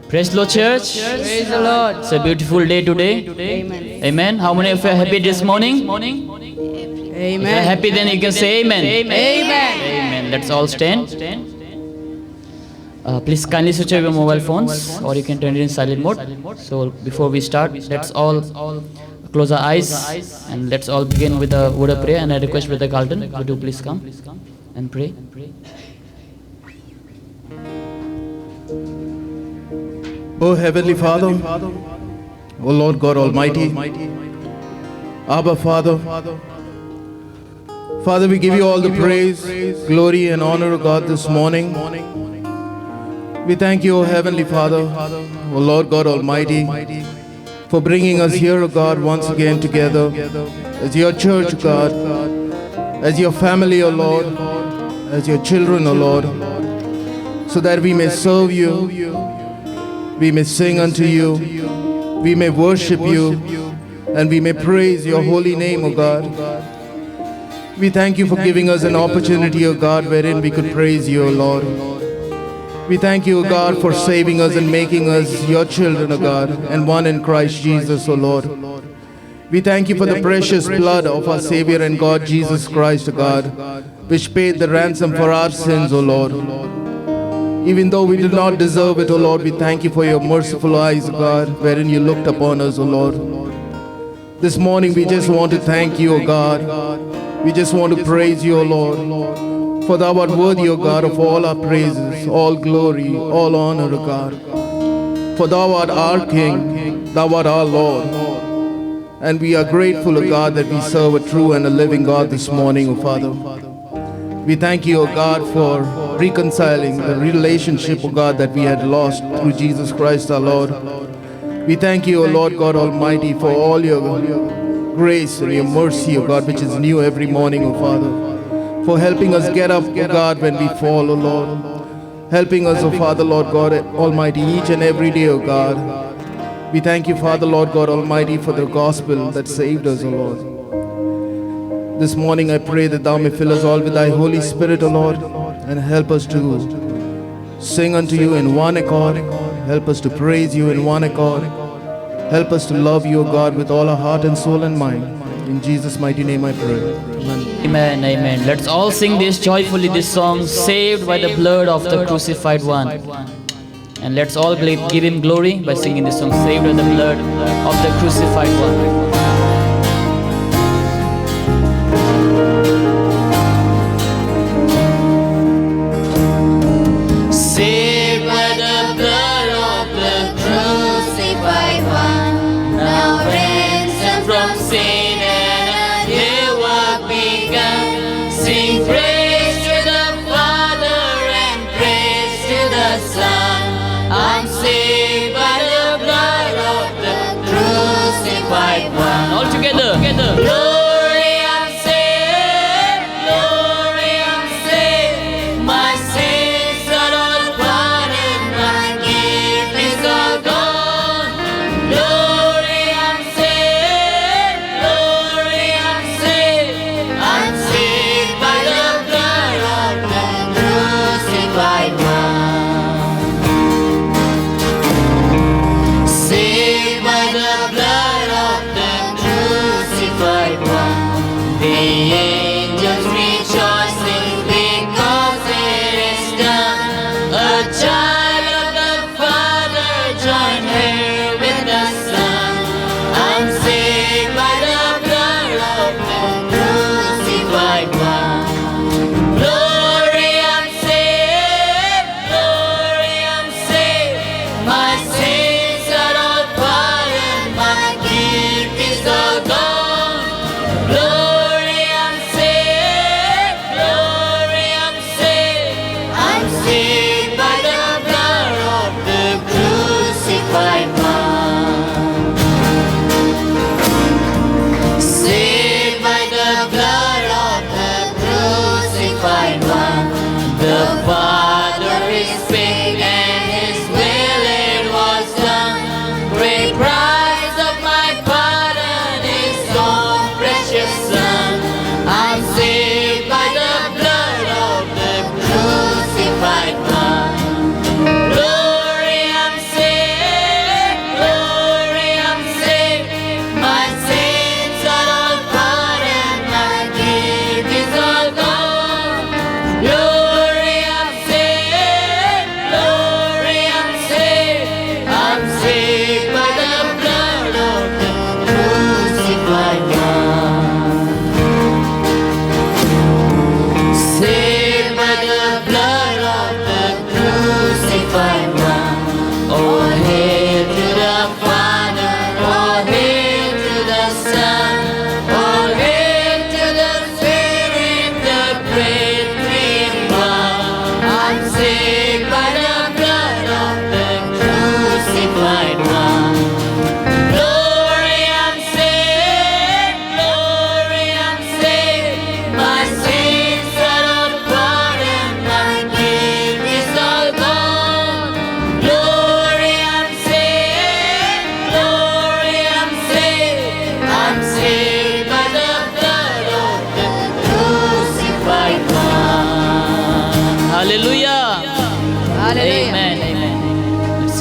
Praise the Lord, church. Praise the Lord. It's a beautiful day today. Amen. Amen. How many of you are happy this morning? If you are Amen. happy, then you can say amen. Amen. Amen. Let's all stand. Please kindly switch off your mobile phones, or you can turn it in silent mode. So before we start, let's all close our eyes and let's all begin with a word of prayer. And I request Brother Carlton, would you please come and pray? O Heavenly Father, O Lord God Almighty, Abba Father, Father, we give you all the praise, glory and honor, O God, this morning. We thank you, O Heavenly Father, O Lord God Almighty, for bringing us here, O God, once again together as your church, O God, as your family, O Lord, as your children, O Lord, so that we may serve you, we may sing unto you, we may worship you, and we may praise your holy name, O God. We thank you for giving us an opportunity, O God, wherein we could praise you, O Lord. We thank you, O God, for saving us and making us your children, O God, and one in Christ Jesus, O Lord. We thank you for the precious blood of our Savior and God, Jesus Christ, O God, which paid the ransom for our sins, O Lord. Even though we did not deserve it, O Lord, we thank you for your merciful eyes, O God, wherein you looked upon us, O Lord. This morning we just want to thank you, O God. We just want to praise you, O Lord. For thou art worthy, O God, of all our praises, all glory, all honor, O God. For thou art our King, thou art our Lord. And we are grateful, O God, that we serve a true and a living God this morning, O Father. We thank you, O God, for reconciling the relationship, O God, that we had lost through Jesus Christ our Lord. We thank you, O Lord God Almighty, for all your grace and your mercy, O God, which is new every morning, O Father. For helping us get up, O God, when we fall, O Lord. Helping us, O Father, Lord God Almighty, each and every day, O God. We thank you, Father, Lord God Almighty, for the gospel that saved us, O Lord. This morning I pray that thou may fill us all with thy Holy Spirit, O Lord, and help us to sing unto you in one accord. Help us to praise you in one accord. Help us to love you, O God, with all our heart and soul and mind. In Jesus' mighty name I pray. Amen. Amen, amen. Let's all sing this joyfully, this song, Saved by the Blood of the Crucified One. And let's all give him glory by singing this song, Saved by the Blood of the Crucified One. Saved by the blood of the crucified one, now ransomed from sin and a new work begun. Sing praise to the Father and praise to the Son. I'm saved by the blood of the crucified one. All together. Glory, I'm saved. Glory, I'm saved. My sins are all pardoned. My guilt is all gone. Glory, I'm saved.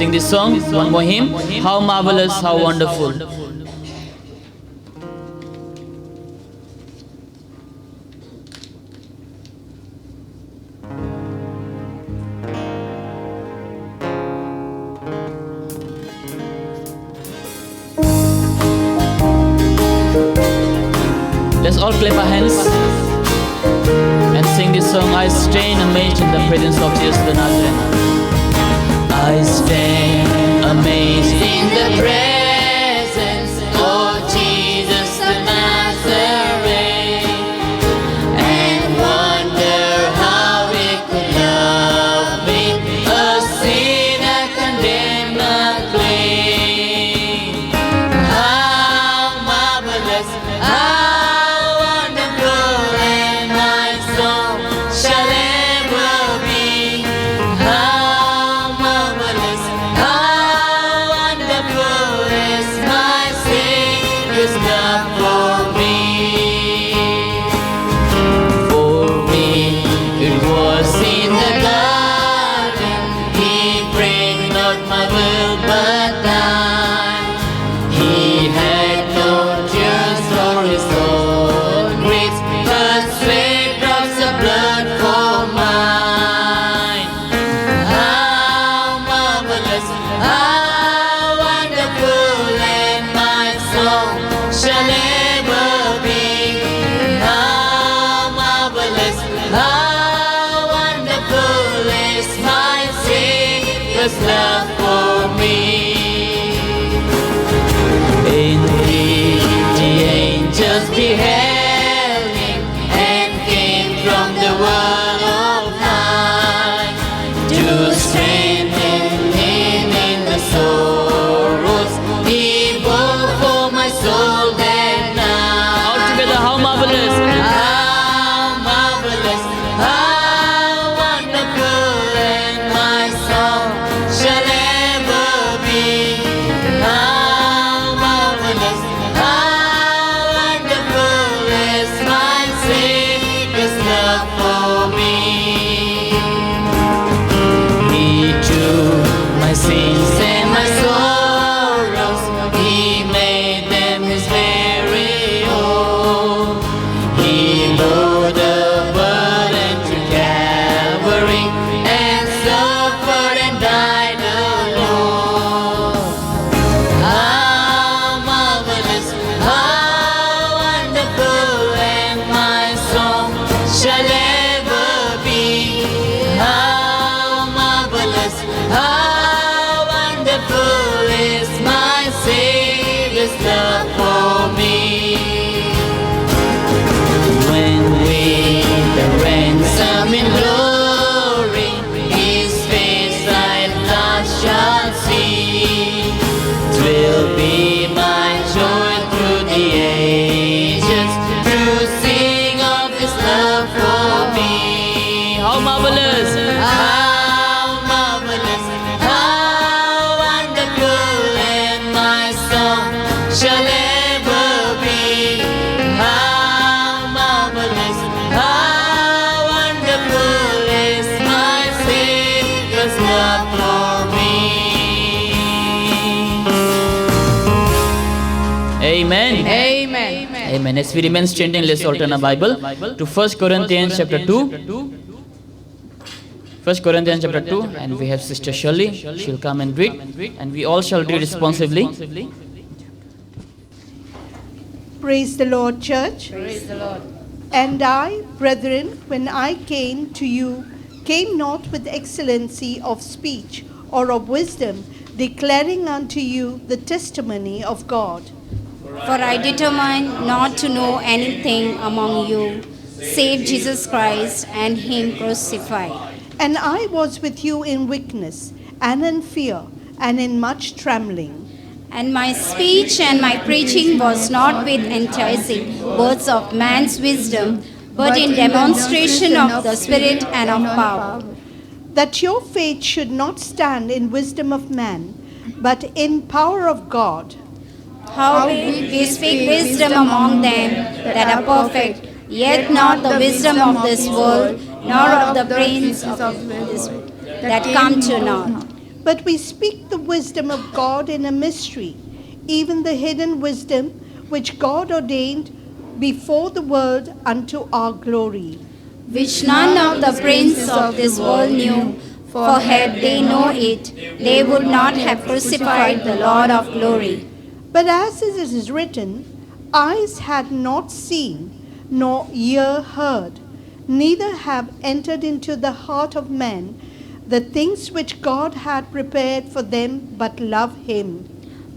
sing this song, one more hymn. How marvelous, how wonderful. Let's all clap our hands and sing this song. I stand amazed in the presence of Jesus the Nazarene. I stand amazed in the presence of Jesus the Nazarene, and wonder how He could love me, a sinner condemned and clean. How marvelous, how love for me. Indeed, the angels beheld Him and came from the world of night to strengthen Him in the sorrows He bore for my soul that night. All together, how marvelous! How marvelous! How wonderful! And my song shall ever be. How marvelous, how wonderful is my Savior's love for me. He took my sins and my sorrows, He made them His very own. He bore the burden to Calvary and suffered and died alone. How marvelous, how wonderful, and my song shall ever be. How marvelous, how wonderful is my Savior's love for me. When we the ransom in glory, His face I last shall see, 'twill be my joy through the ages to sing of His love for me. How marvelous! How marvelous! How wonderful! And my song shall ever be. How marvelous! How wonderful is my Savior's love for me. Amen. Amen. Amen. As we remain standing, let's all turn our Bible to 1 Corinthians chapter 2. 1 Corinthians chapter 2, and we have Sister Shirley. She'll come and read, and we all shall read responsively. Praise the Lord, church. Praise the Lord. And I, brethren, when I came to you, came not with excellency of speech or of wisdom, declaring unto you the testimony of God. For I determined not to know anything among you, save Jesus Christ and Him crucified. And I was with you in weakness, and in fear, and in much trembling. And my speech and my preaching was not with enticing words of man's wisdom, but in demonstration of the Spirit and of power. That your faith should not stand in wisdom of man, but in power of God. Howbeit we speak wisdom among them that are perfect, yet not the wisdom of this world, nor of the prince of this world, that come to naught. But we speak the wisdom of God in a mystery, even the hidden wisdom which God ordained before the world unto our glory. which none of the princes of this world knew, for had they known it, they would not have crucified the Lord of glory. But as it is written, eyes had not seen, nor ear heard, neither have entered into the heart of man the things which God had prepared for them but love him.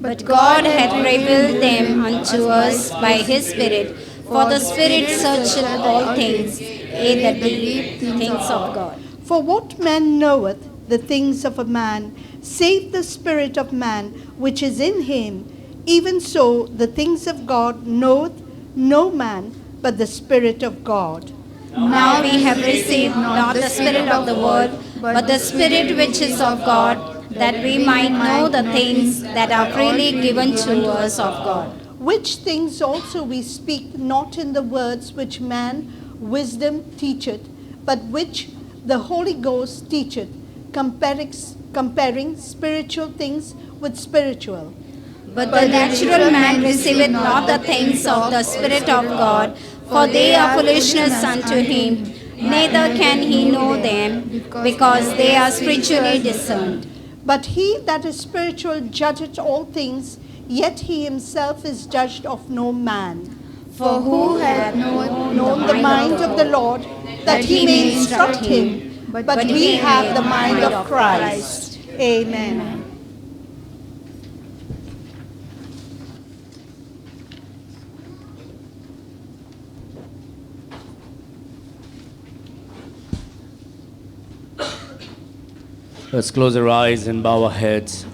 But God hath revealed them unto us by his Spirit, for the Spirit searcheth all things, yea, the deep things of God. For what man knoweth the things of a man, save the Spirit of man which is in him? Even so the things of God knoweth no man but the Spirit of God. Now we have received not the Spirit of the world, but the Spirit which is of God, that we might know the things that are freely given to us of God. Which things also we speak not in the words which man wisdom teacheth, but which the Holy Ghost teacheth, comparing spiritual things with spiritual. But the natural man receiveth not the things of the Spirit of God, for they are foolishness unto him, neither can he know them, because they are spiritually discerned. But he that is spiritual judgeth all things, yet he himself is judged of no man. For who hath Known the mind of the Lord, that he may instruct him, but we have the mind of Christ. Amen. Let's close our eyes and bow our heads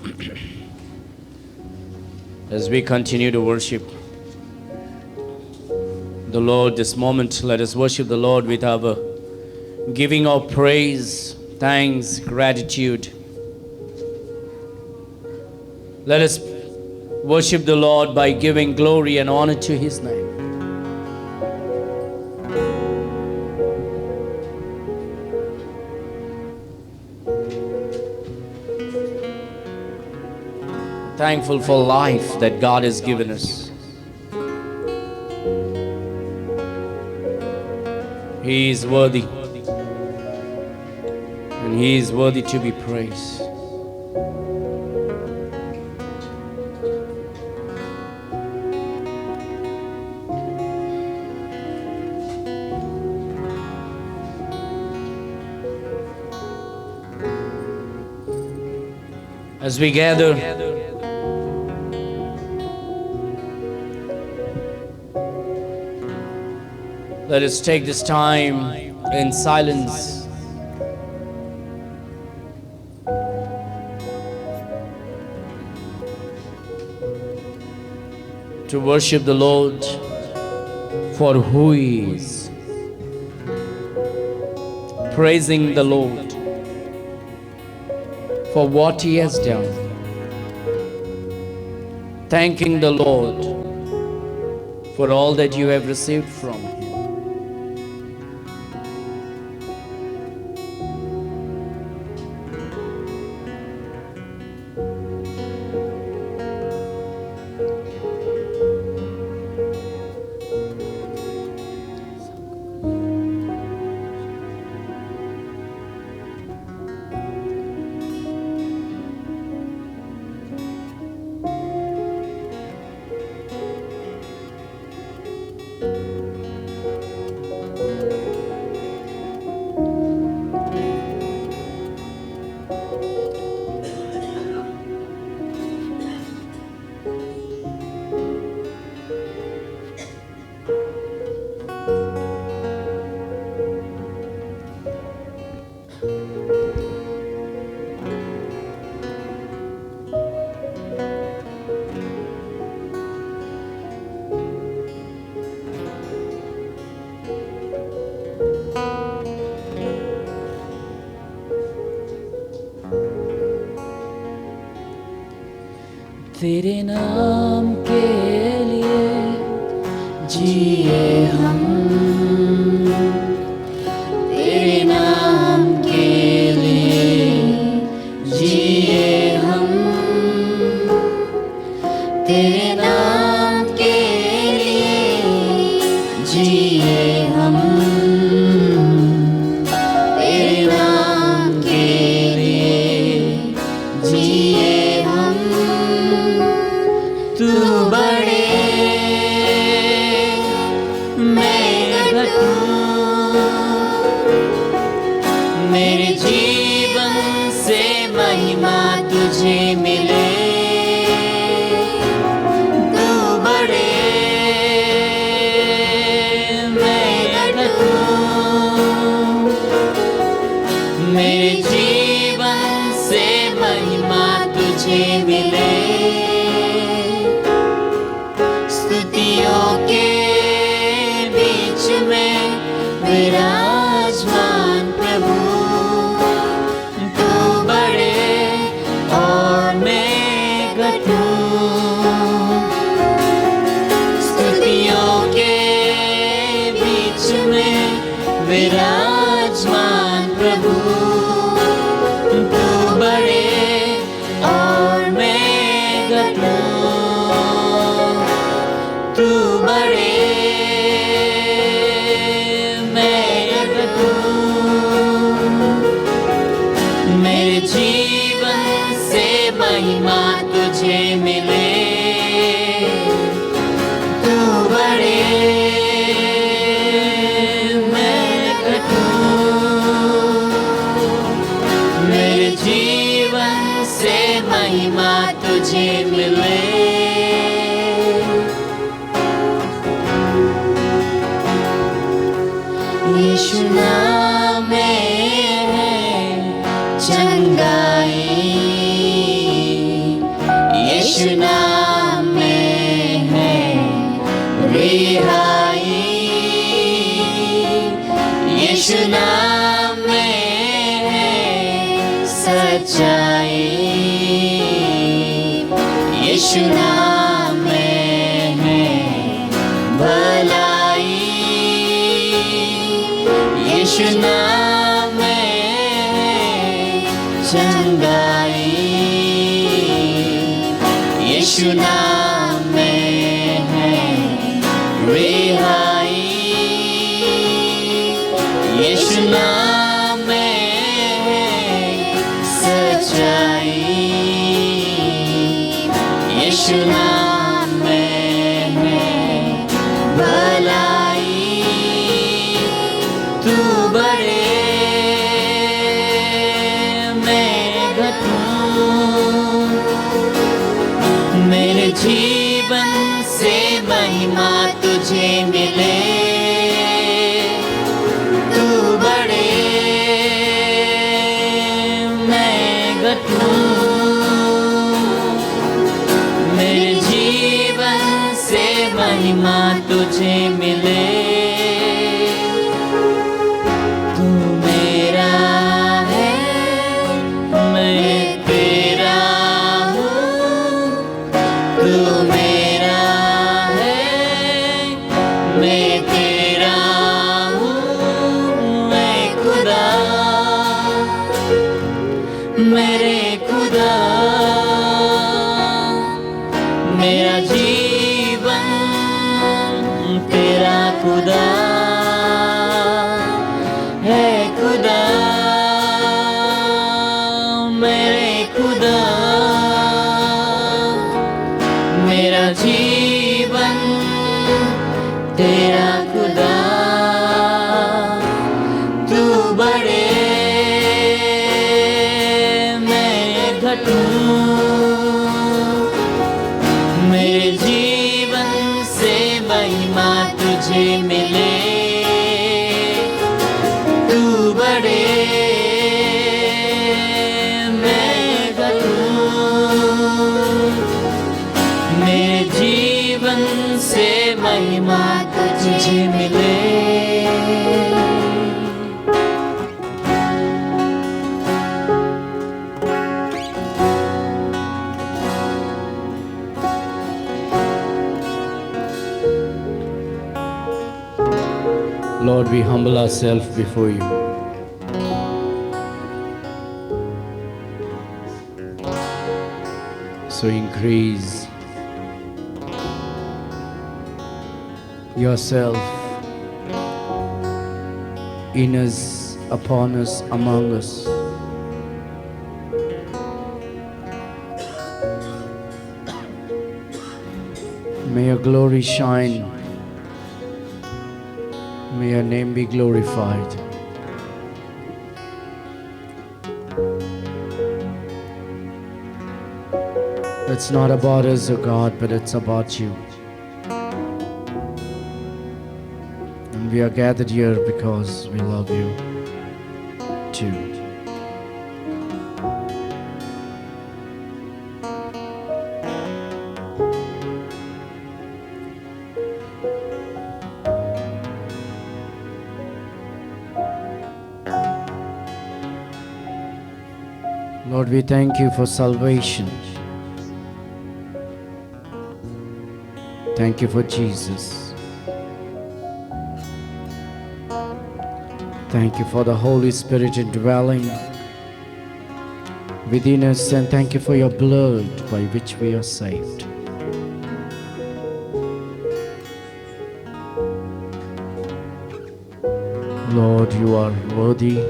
as we continue to worship the Lord this moment. Let us worship the Lord with our giving of praise, thanks, gratitude. Let us worship the Lord by giving glory and honor to his name. Thankful for life that God has given us. He is worthy, and he is worthy to be praised. As we gather, let us take this time in silence to worship the Lord for who he is, praising the Lord for what he has done, thanking the Lord for all that you have received from him. तेरे नाम के लिए जिए हम, तेरे नाम के लिए जिए जिए हम तेरे नाम के लिए, जिए हम तू बड़े मैं घटूं, मेरे जीवन से महिमा तुझे मिले, तू बड़े मैं घटूं, मेरे जीवन से महिमा तुझे मिले, स्तुतियों के बीच में विराजमान प्रभु, तू बड़े और मैं घटूं, स्तुतियों के बीच में विराजमान प्रभु, तू बड़े और मैं घटूं, तू बड़े मैं घटूं, मेरे जीवन से महिमा तुझे मिले, तू बड़े मैं घटूं, मेरे जीवन से महिमा तुझे मिले, यीशु नाम में है चंगाई, यीशु नाम में है रिहाई, यीशु नाम में है सच्चाई, यीशु नाम में है भलाई, यीशु नाम में है चंगाई, यीशु नाम में है रिहाई, यीशु नाम में है सच्चाई, यीशु नाम में है भलाई, तू बड़े मैं घटूं, मेरे जीवन से महिमा तुझे मिले, तू बड़े मैं घटूं, मेरे जीवन से महिमा तुझे मिले, तू मेरा है मैं तेरा हूँ, तू मेरा है मैं तेरा हूँ, मैं खुदा मेरे खुदा, मेरा जीवन तेरा खुदा है, खुदा मेरे खुदा, मेरा जीवन तेरा खुदा, तू बड़े मैं घटूं, मेरे जीवन से महिमा तुझे मिले, तू बड़े मैं घटूं, मेरे जीवन से महिमा तुझे मिले। Lord, we humble ourselves before you. So increase yourself in us, upon us, among us. May your glory shine. May your name be glorified. It's not about us, O God, but it's about you. And we are gathered here because we love you too. Lord, we thank you for salvation. Thank you for Jesus. Thank you for the Holy Spirit indwelling within us, and thank you for your blood by which we are saved. Lord, you are worthy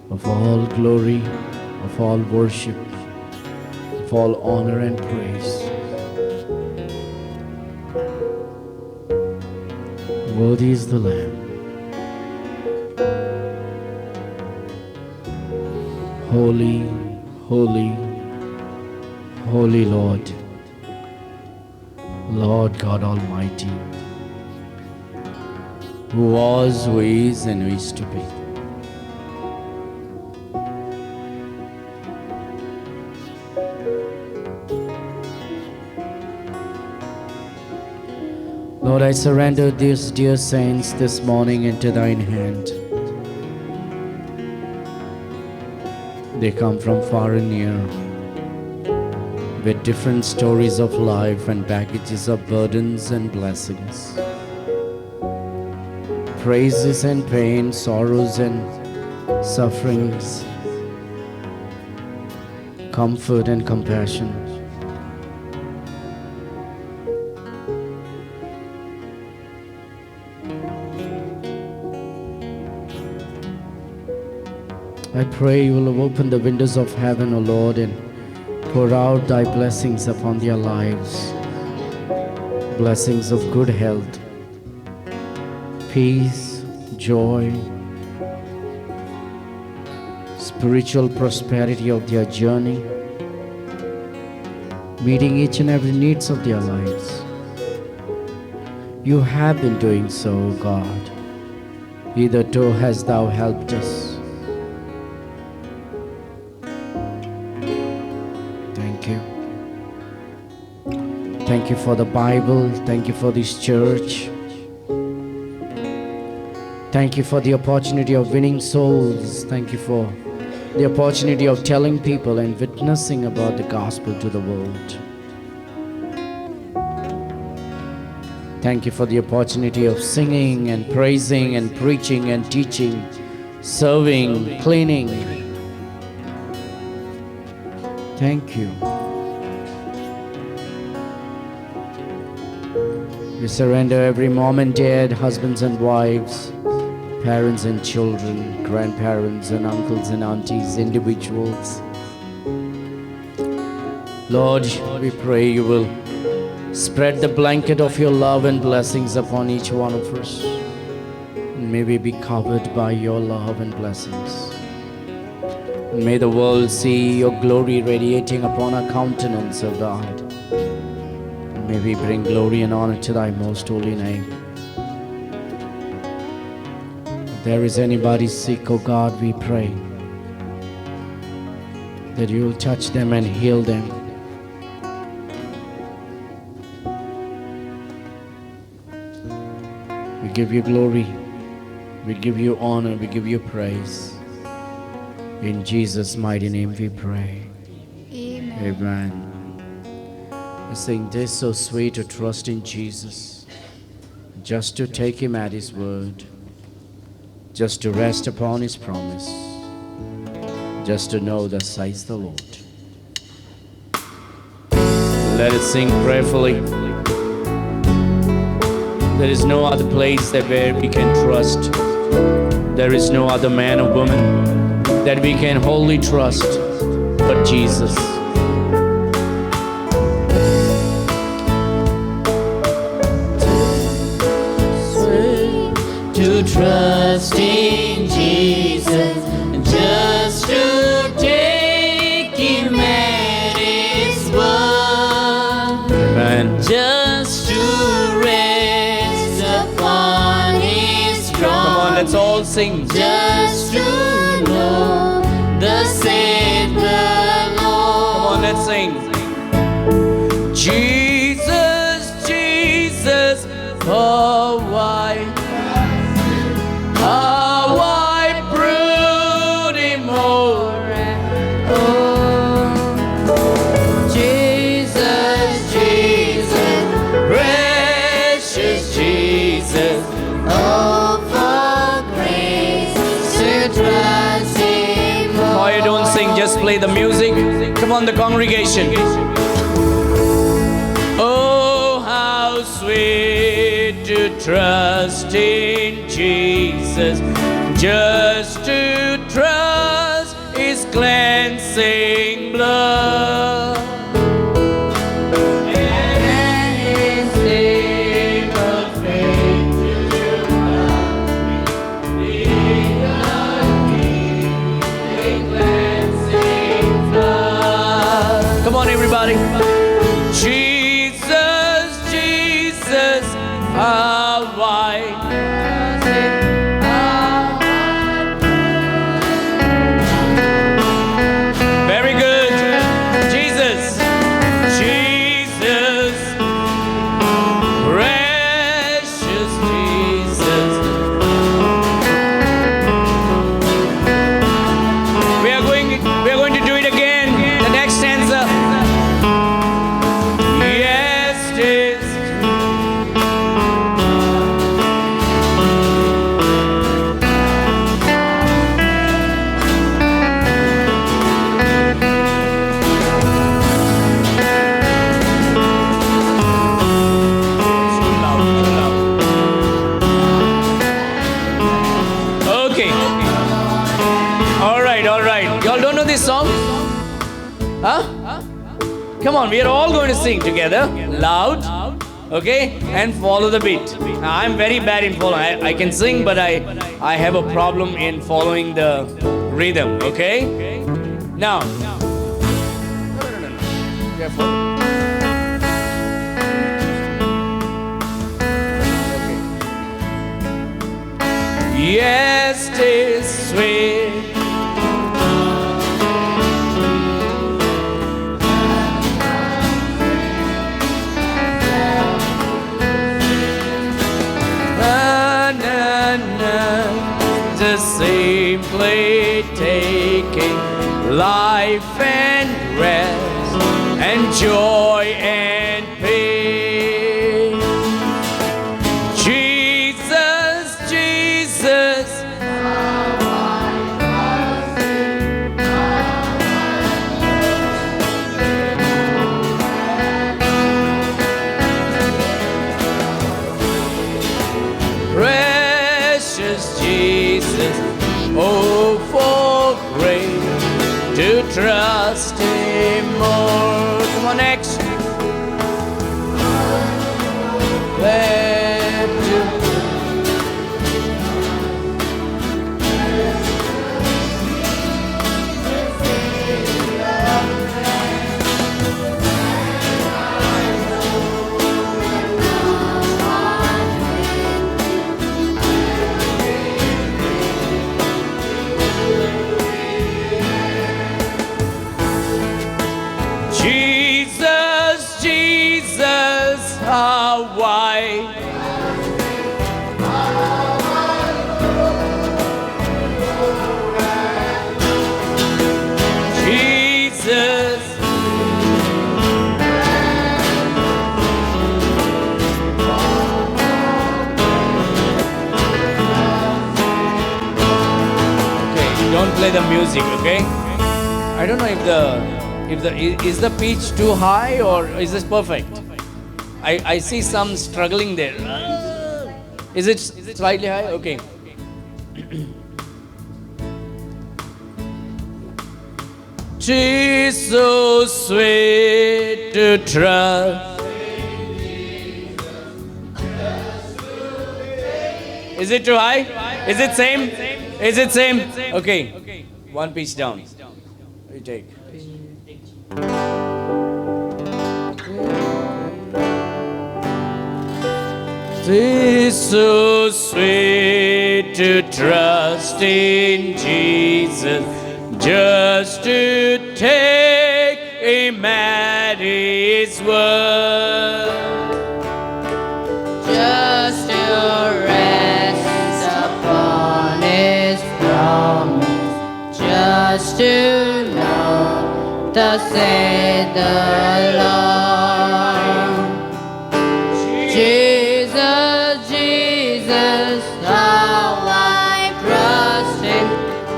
of all glory, of all worship, of all honor and praise. Worthy is the Lamb. Holy, holy, holy Lord, Lord God Almighty, who was, who is, and who is to be. Lord, I surrender these dear saints this morning into thine hand. They come from far and near with different stories of life and baggages of burdens and blessings, praises and pain, sorrows and sufferings, comfort and compassion. I pray you will open the windows of heaven, O Lord, and pour out thy blessings upon their lives. Blessings of good health, peace, joy, spiritual prosperity of their journey, meeting each and every needs of their lives. You have been doing so, O God. Hitherto hast thou helped us. Thank you for the Bible. Thank you for this church. Thank you for the opportunity of winning souls. Thank you for the opportunity of telling people and witnessing about the gospel to the world. Thank you for the opportunity of singing and praising and preaching and teaching, serving, cleaning. Thank you. We surrender every mom and dad, husbands and wives, parents and children, grandparents and uncles and aunties, individuals. Lord, we pray you will spread the blanket of your love and blessings upon each one of us. And may we be covered by your love and blessings. And may the world see your glory radiating upon our countenance, O God. May we bring glory and honor to thy most holy name. If there is anybody sick, O God, we pray that you will touch them and heal them. We give you glory, we give you honor, we give you praise. In Jesus' mighty name we pray. Amen. Amen. I think this so sweet to trust in Jesus, just to take him at his word, just to rest upon his promise, just to know that says the Lord. Let us sing prayerfully. There is no other place that where we can trust There is no other man or woman that we can wholly trust but Jesus. To trust in Jesus, just to take Him at His word, Amen. just to rest upon His Come on, let's promise, all sing. just to know the said the Lord. Come on, let's sing. Jesus, Jesus, how I brood Him o'er and o'er. Jesus, Jesus, Precious Jesus. oh, for grace to trust Him. Oh, you don't sing, just play the music. Come on, the congregation. Oh, how sweet to trust in Jesus, just to trust His cleansing blood. And His name of faith to love me, cleansing blood. Come on, everybody. Jesus, Jesus, how very good. Jesus, Jesus, precious Jesus. We are going to do it again. The next stanza. Yes, tis too loud, too loud. Okay. All right, all right. Y'all don't know this song? Huh? Come on, we are all going to sing together, loud, okay, and follow the beat. Now, I'm very bad in following. I can sing, but I have a problem in following the rhythm, okay? Now, no. Careful. Okay. Yes, 'tis sweet. The simply taking life and rest and joy and peace. Jesus, Jesus, precious Jesus, oh, for grace to trust Him more. Come on, next. Let you. Jesus, Jesus, how wide. Jesus, okay, don't play the music, okay? I don't know if is the pitch too high or is this perfect? I see some struggling there. Is it slightly high? Okay. 'Tis so sweet to trust. Is it too high? Is it same? Is it same? Okay. One pitch down. You take. 'Tis so sweet to trust in Jesus, just to take Him at His word, Just to rest upon His promise, just to know, thus saith the Lord. Jesus, Jesus, how I trust Him,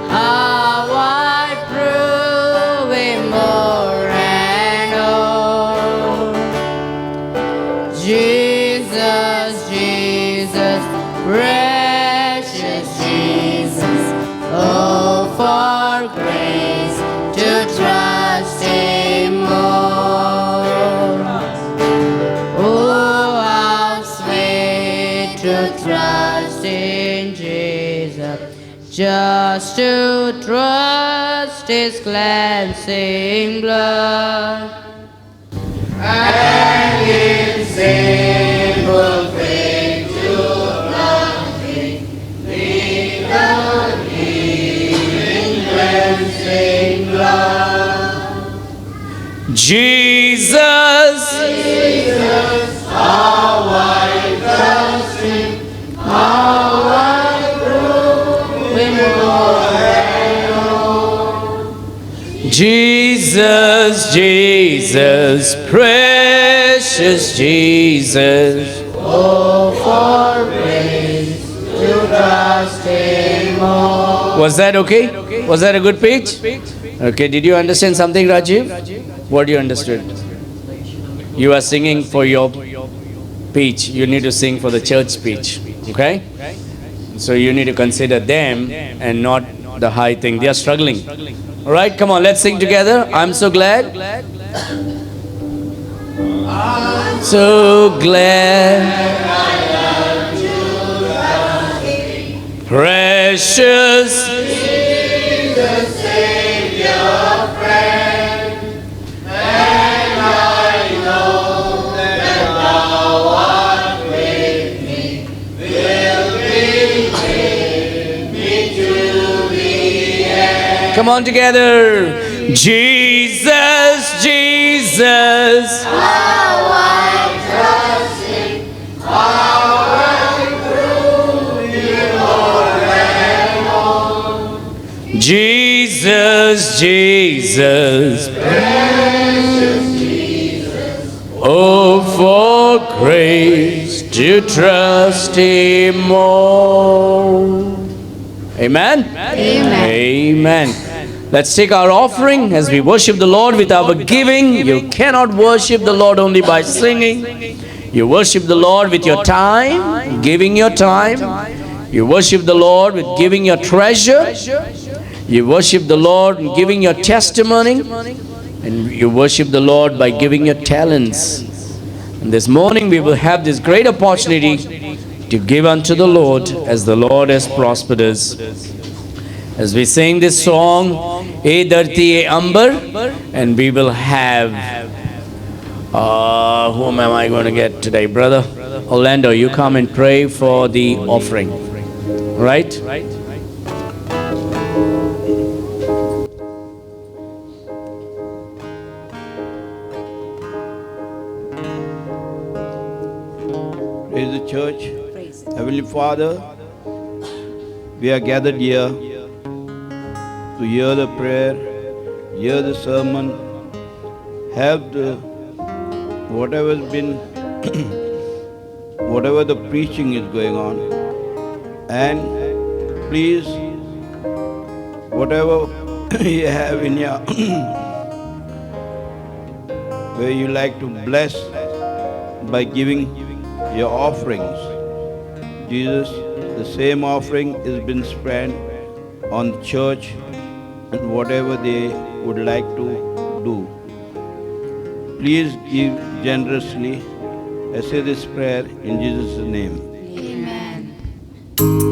how I prove Him more and more. Jesus, Jesus, precious Jesus, oh, for grace to trust Him more. Oh, how sweet to trust in Jesus, just to trust His cleansing blood. And in simple faith to nothing, leave the healing cleansing blood. Jesus, Jesus, how I trust Him, how I prove Him more. Jesus, Jesus, precious Jesus. Oh, for grace to trust Him more. Was that okay? Was that a good pitch? Okay, did you understand something, Rajiv? What you understood? You are singing for your pitch. You need to sing for the church pitch. Okay? So you need to consider them and not the high thing. They are struggling. All right, come on, let's sing together. I'm so glad. So glad. Precious Come on together. Jesus, Jesus. How I trust Him, how I prove Him more and more. Jesus, Jesus. Precious Jesus. Oh, for grace to trust Him more. Amen? Amen. Amen. Let's take our offering as we worship the Lord with our giving. You cannot worship the Lord only by singing. You worship the Lord with your time, giving your time. You worship the Lord with giving your treasure. You worship the Lord in giving your testimony. And you worship the Lord by giving your talents. And this morning we will have this great opportunity to give unto the Lord as the Lord has prospered us. As we sing this song, E Dharti E Ambar, and we will have, whom am I going to get today? Brother Orlando, you come and pray for the offering. Right? Praise the church. Heavenly Father, we are gathered here to hear the prayer, hear the sermon, have the whatever's been whatever the preaching is going on, and please whatever you have in your where you like to bless by giving your offerings. Jesus, the same offering is been spent on the church and whatever they would like to do. Please give generously. I say this prayer in Jesus' name. Amen.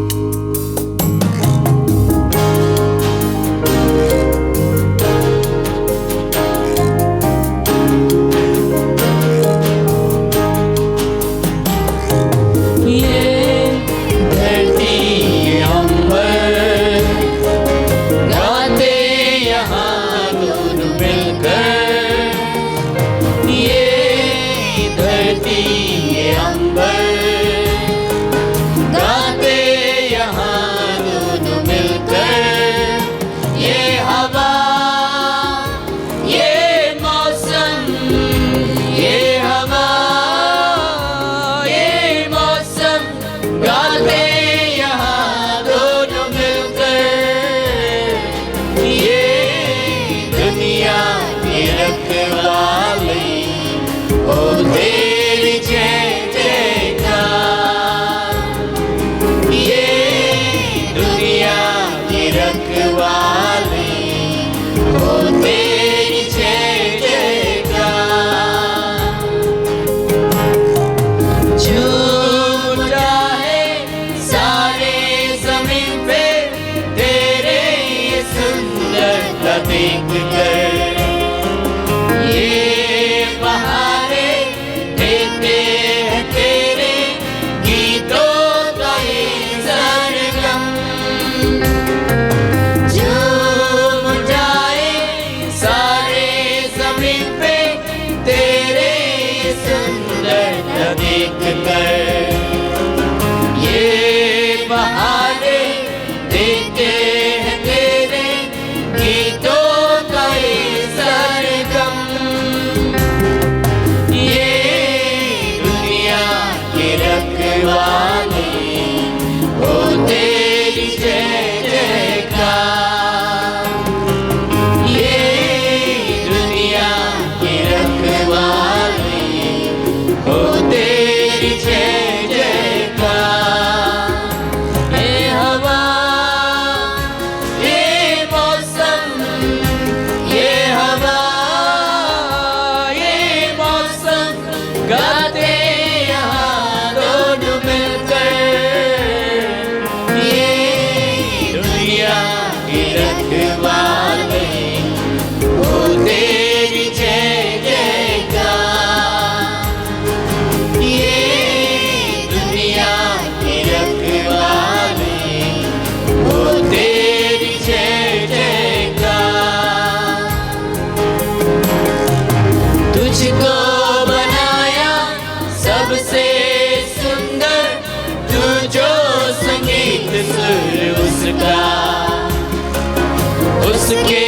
उसके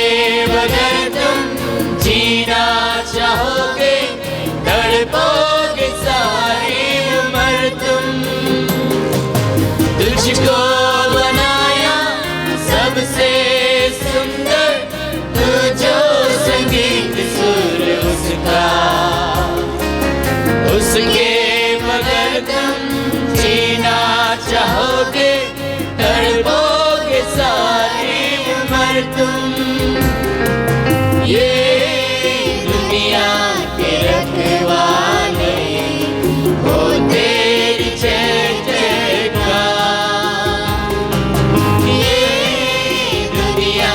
बगैर तुम जीना चाहोगे, तड़पोगे सारी उम्र तुम। तुझको बनाया सबसे सुंदर, तू जो संगीत सुर उसका, उसके बगैर तुम जीना चाहोगे, तड़पोगे सारी उम्र तुम। ये दुनिया के रखवाले हो तेरी जय जयकार, ये दुनिया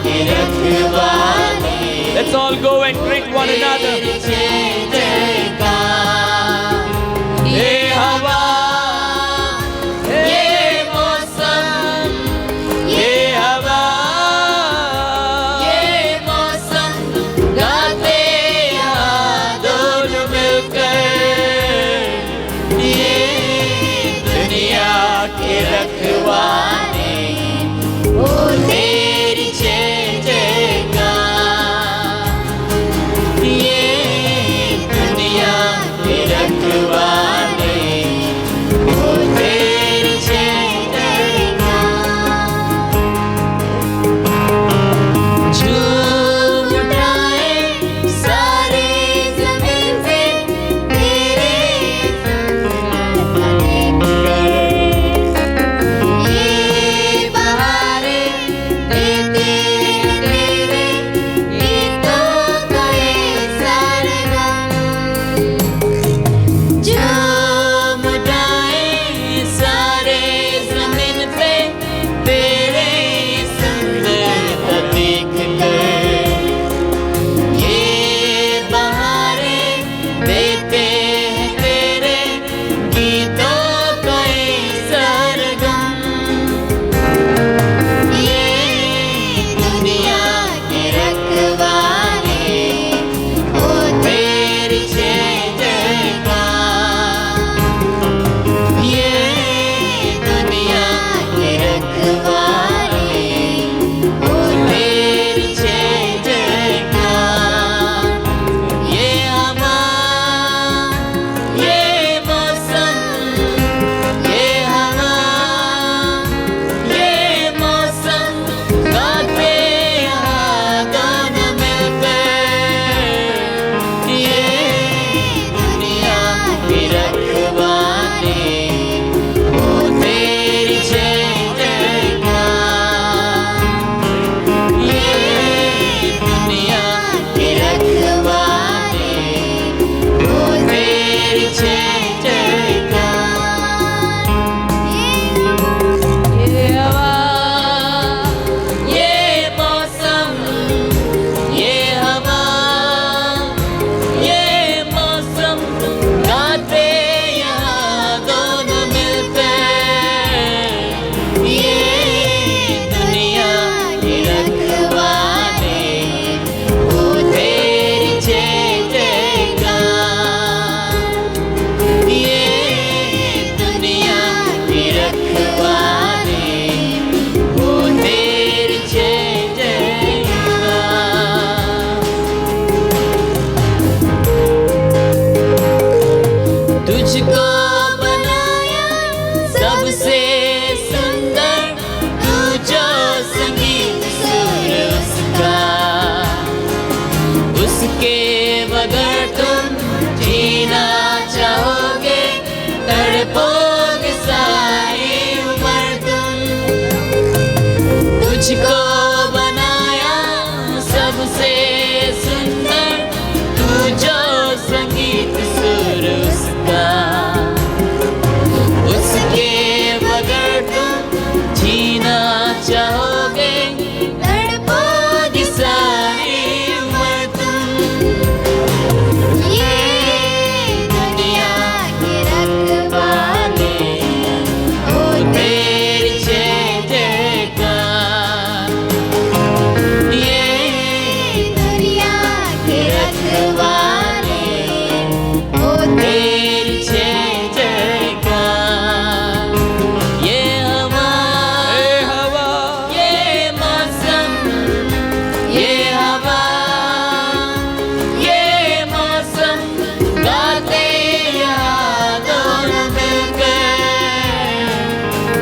के रखवाले। Let's all go and greet one another. जय जयकार, ये हवा,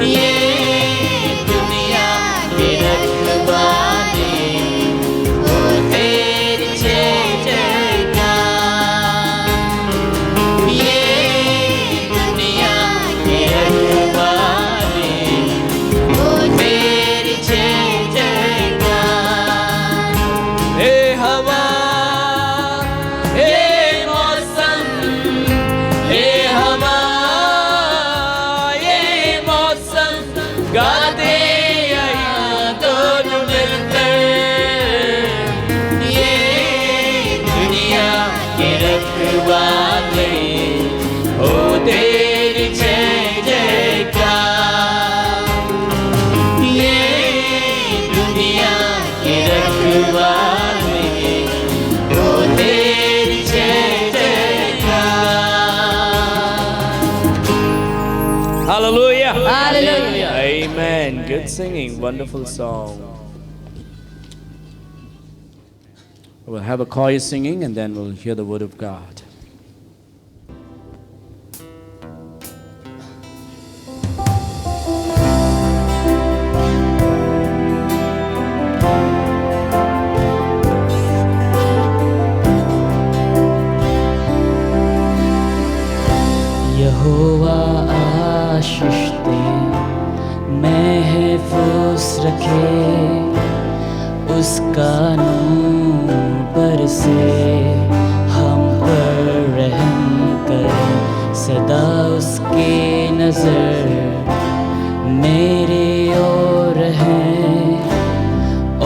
ये दुनिया के रखवाले हो तेरी जय जयकार। ये दुनिया के रखवाले हो तेरी जय जयकार। हे हवा, हे मौसम, हे हवा, ये मौसम गाते यहाँ दोनों मिलकर। ये दुनिया के रखवाले हो तेरी जय जयकार। ये दुनिया के रखवाले हो तेरी जय जयकार। Hallelujah. Hallelujah. Amen. Good singing. Wonderful song. We'll have a choir singing and then we'll hear the word of God. यहोवा आशीष दे, महफूज रखे, उसका नूर बरसे, हम पर रहम करे, सदा उसकी नजर मेरी ओर है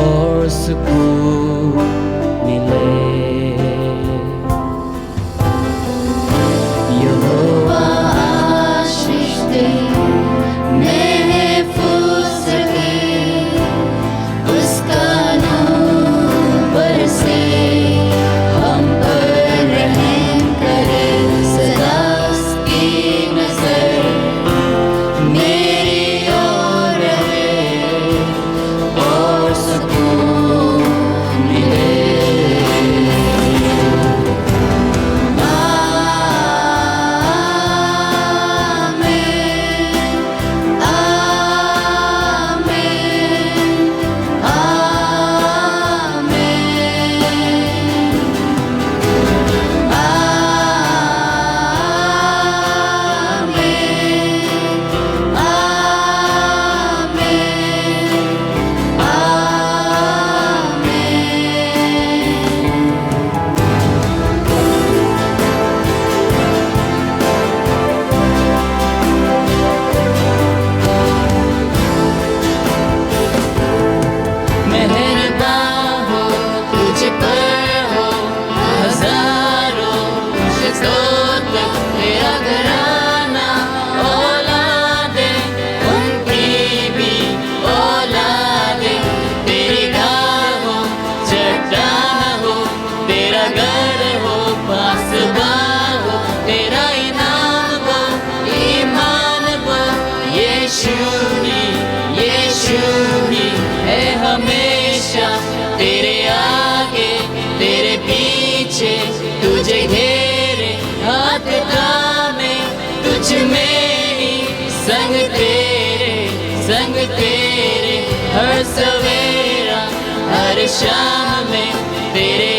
और सुकून मिले। यहोवा आशीष दे, महफूज रखे, उसका नूर बरसे, हम पर रहम करे, सदा उसकी नजर मेरी ओर है और सुकून मिले। मेहरबान हो तुझ पर हो हजारों स्तोत्र, तेरा घराना औलादे, उनकी भी औलादे, तेरी घाव हो चट्टान हो, तेरा घर हो पासबान हो, तेरा इनाम हो ईमान हो। यीशु ही है हमेशा तेरे आगे तेरे पीछे, तुझे घेरे हाथ थामे, तुझ में ही संग तेरे हर सवेरा हर शाम में तेरे